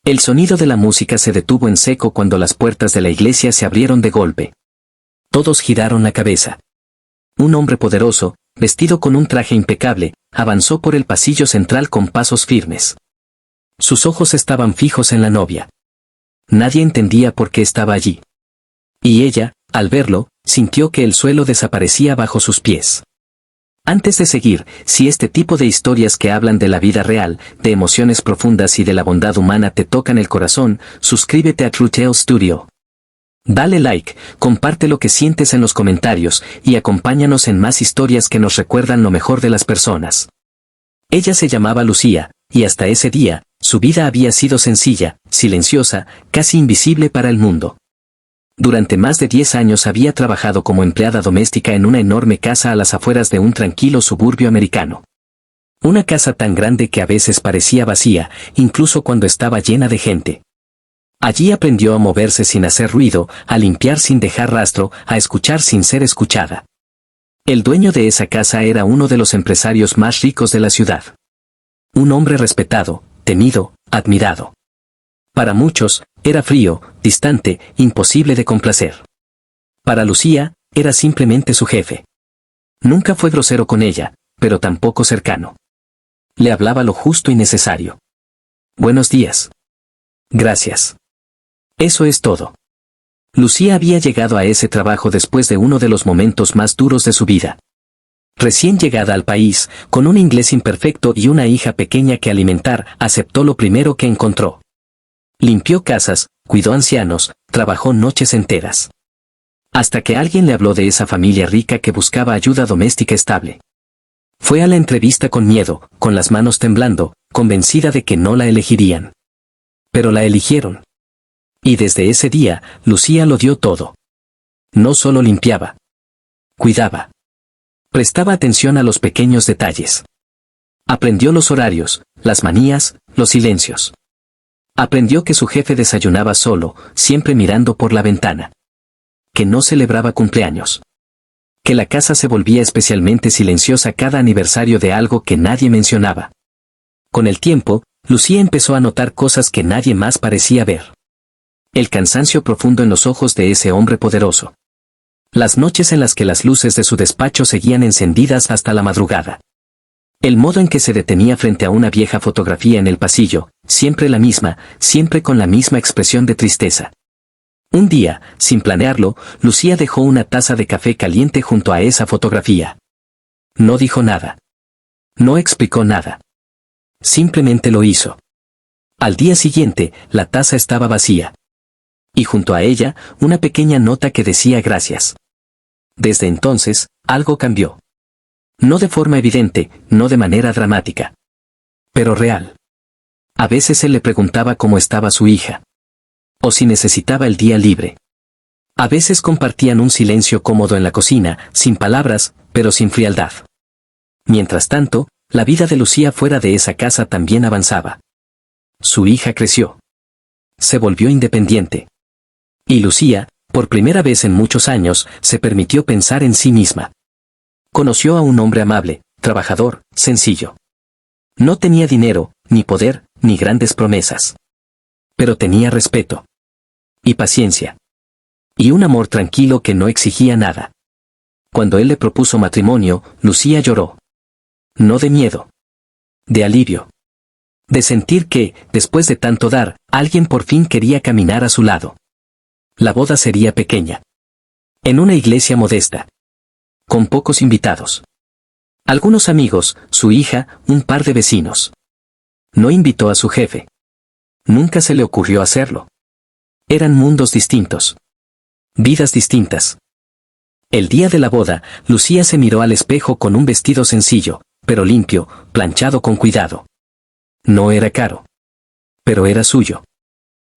El sonido de la música se detuvo en seco cuando las puertas de la iglesia se abrieron de golpe. Todos giraron la cabeza. Un hombre poderoso, vestido con un traje impecable, avanzó por el pasillo central con pasos firmes. Sus ojos estaban fijos en la novia. Nadie entendía por qué estaba allí. Y ella, al verlo, sintió que el suelo desaparecía bajo sus pies. Antes de seguir, si este tipo de historias que hablan de la vida real, de emociones profundas y de la bondad humana te tocan el corazón, suscríbete a True Tales Studio. Dale like, comparte lo que sientes en los comentarios y acompáñanos en más historias que nos recuerdan lo mejor de las personas. Ella se llamaba Lucía, y hasta ese día, su vida había sido sencilla, silenciosa, casi invisible para el mundo. Durante más de 10 años había trabajado como empleada doméstica en una enorme casa a las afueras de un tranquilo suburbio americano. Una casa tan grande que a veces parecía vacía, incluso cuando estaba llena de gente. Allí aprendió a moverse sin hacer ruido, a limpiar sin dejar rastro, a escuchar sin ser escuchada. El dueño de esa casa era uno de los empresarios más ricos de la ciudad. Un hombre respetado, temido, admirado. Para muchos, era frío, distante, imposible de complacer. Para Lucía, era simplemente su jefe. Nunca fue grosero con ella, pero tampoco cercano. Le hablaba lo justo y necesario. Buenos días. Gracias. Eso es todo. Lucía había llegado a ese trabajo después de uno de los momentos más duros de su vida. Recién llegada al país, con un inglés imperfecto y una hija pequeña que alimentar, aceptó lo primero que encontró. Limpió casas, cuidó ancianos, trabajó noches enteras. Hasta que alguien le habló de esa familia rica que buscaba ayuda doméstica estable. Fue a la entrevista con miedo, con las manos temblando, convencida de que no la elegirían. Pero la eligieron. Y desde ese día, Lucía lo dio todo. No solo limpiaba. Cuidaba. Prestaba atención a los pequeños detalles. Aprendió los horarios, las manías, los silencios. Aprendió que su jefe desayunaba solo, siempre mirando por la ventana. Que no celebraba cumpleaños. Que la casa se volvía especialmente silenciosa cada aniversario de algo que nadie mencionaba. Con el tiempo, Lucía empezó a notar cosas que nadie más parecía ver. El cansancio profundo en los ojos de ese hombre poderoso. Las noches en las que las luces de su despacho seguían encendidas hasta la madrugada. El modo en que se detenía frente a una vieja fotografía en el pasillo, siempre la misma, siempre con la misma expresión de tristeza. Un día, sin planearlo, Lucía dejó una taza de café caliente junto a esa fotografía. No dijo nada. No explicó nada. Simplemente lo hizo. Al día siguiente, la taza estaba vacía. Y junto a ella, una pequeña nota que decía gracias. Desde entonces, algo cambió. No de forma evidente, no de manera dramática. Pero real. A veces él le preguntaba cómo estaba su hija. O si necesitaba el día libre. A veces compartían un silencio cómodo en la cocina, sin palabras, pero sin frialdad. Mientras tanto, la vida de Lucía fuera de esa casa también avanzaba. Su hija creció. Se volvió independiente. Y Lucía, por primera vez en muchos años, se permitió pensar en sí misma. Conoció a un hombre amable, trabajador, sencillo. No tenía dinero, ni poder, ni grandes promesas. Pero tenía respeto. Y paciencia. Y un amor tranquilo que no exigía nada. Cuando él le propuso matrimonio, Lucía lloró. No de miedo. De alivio. De sentir que, después de tanto dar, alguien por fin quería caminar a su lado. La boda sería pequeña. En una iglesia modesta. Con pocos invitados. Algunos amigos, su hija, un par de vecinos. No invitó a su jefe. Nunca se le ocurrió hacerlo. Eran mundos distintos. Vidas distintas. El día de la boda, Lucía se miró al espejo con un vestido sencillo, pero limpio, planchado con cuidado. No era caro. Pero era suyo.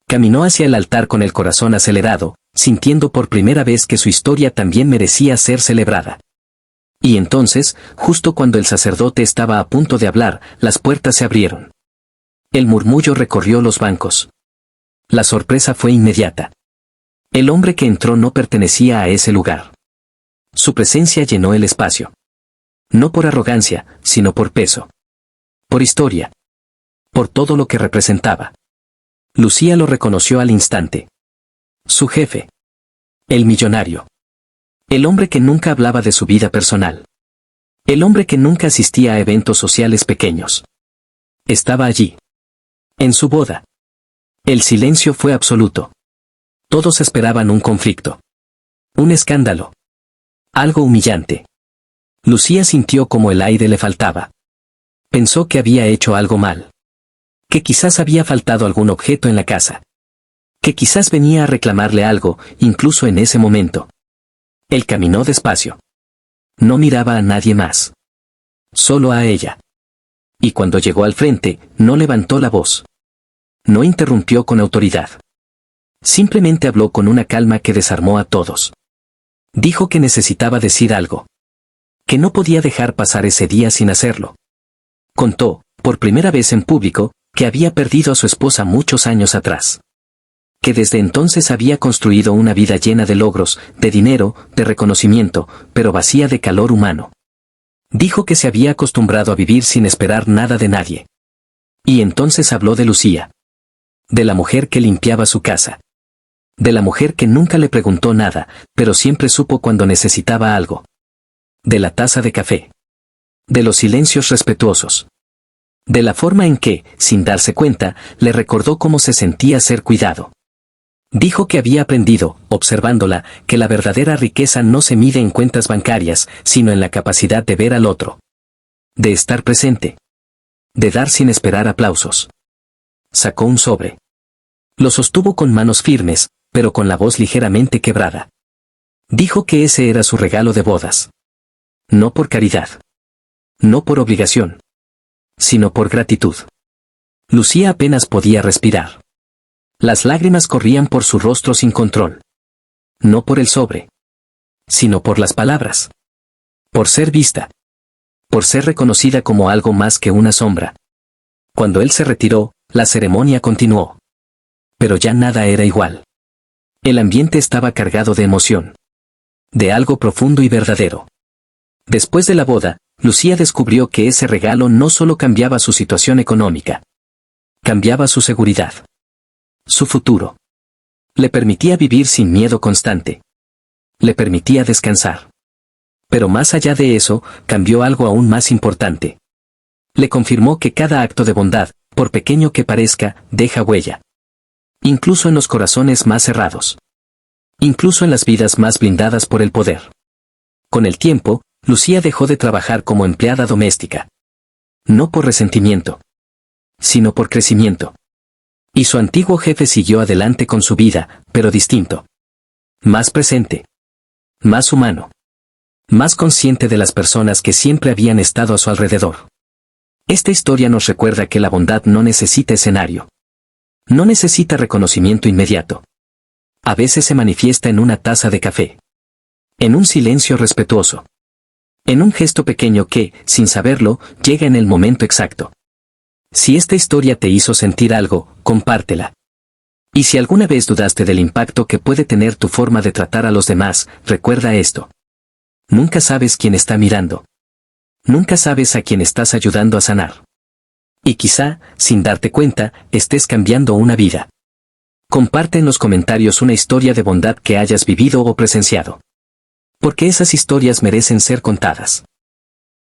Caminó hacia el altar con el corazón acelerado, sintiendo por primera vez que su historia también merecía ser celebrada. Y entonces, justo cuando el sacerdote estaba a punto de hablar, las puertas se abrieron. El murmullo recorrió los bancos. La sorpresa fue inmediata. El hombre que entró no pertenecía a ese lugar. Su presencia llenó el espacio. No por arrogancia, sino por peso. Por historia. Por todo lo que representaba. Lucía lo reconoció al instante. Su jefe. El millonario. El hombre que nunca hablaba de su vida personal. El hombre que nunca asistía a eventos sociales pequeños. Estaba allí. En su boda. El silencio fue absoluto. Todos esperaban un conflicto. Un escándalo. Algo humillante. Lucía sintió como el aire le faltaba. Pensó que había hecho algo mal. Que quizás había faltado algún objeto en la casa. Que quizás venía a reclamarle algo, incluso en ese momento. Él caminó despacio. No miraba a nadie más. Solo a ella. Y cuando llegó al frente, no levantó la voz. No interrumpió con autoridad. Simplemente habló con una calma que desarmó a todos. Dijo que necesitaba decir algo. Que no podía dejar pasar ese día sin hacerlo. Contó, por primera vez en público, que había perdido a su esposa muchos años atrás. Que desde entonces había construido una vida llena de logros, de dinero, de reconocimiento, pero vacía de calor humano. Dijo que se había acostumbrado a vivir sin esperar nada de nadie. Y entonces habló de Lucía. De la mujer que limpiaba su casa. De la mujer que nunca le preguntó nada, pero siempre supo cuando necesitaba algo. De la taza de café. De los silencios respetuosos. De la forma en que, sin darse cuenta, le recordó cómo se sentía ser cuidado. Dijo que había aprendido, observándola, que la verdadera riqueza no se mide en cuentas bancarias, sino en la capacidad de ver al otro. De estar presente. De dar sin esperar aplausos. Sacó un sobre. Lo sostuvo con manos firmes, pero con la voz ligeramente quebrada. Dijo que ese era su regalo de bodas. No por caridad. No por obligación. Sino por gratitud. Lucía apenas podía respirar. Las lágrimas corrían por su rostro sin control. No por el sobre. Sino por las palabras. Por ser vista. Por ser reconocida como algo más que una sombra. Cuando él se retiró, la ceremonia continuó. Pero ya nada era igual. El ambiente estaba cargado de emoción. De algo profundo y verdadero. Después de la boda, Lucía descubrió que ese regalo no solo cambiaba su situación económica. Cambiaba su seguridad. Su futuro. Le permitía vivir sin miedo constante. Le permitía descansar. Pero más allá de eso, cambió algo aún más importante. Le confirmó que cada acto de bondad, por pequeño que parezca, deja huella. Incluso en los corazones más cerrados. Incluso en las vidas más blindadas por el poder. Con el tiempo, Lucía dejó de trabajar como empleada doméstica. No por resentimiento. Sino por crecimiento. Y su antiguo jefe siguió adelante con su vida, pero distinto. Más presente. Más humano. Más consciente de las personas que siempre habían estado a su alrededor. Esta historia nos recuerda que la bondad no necesita escenario. No necesita reconocimiento inmediato. A veces se manifiesta en una taza de café. En un silencio respetuoso. En un gesto pequeño que, sin saberlo, llega en el momento exacto. Si esta historia te hizo sentir algo, compártela. Y si alguna vez dudaste del impacto que puede tener tu forma de tratar a los demás, recuerda esto. Nunca sabes quién está mirando. Nunca sabes a quién estás ayudando a sanar. Y quizá, sin darte cuenta, estés cambiando una vida. Comparte en los comentarios una historia de bondad que hayas vivido o presenciado. Porque esas historias merecen ser contadas.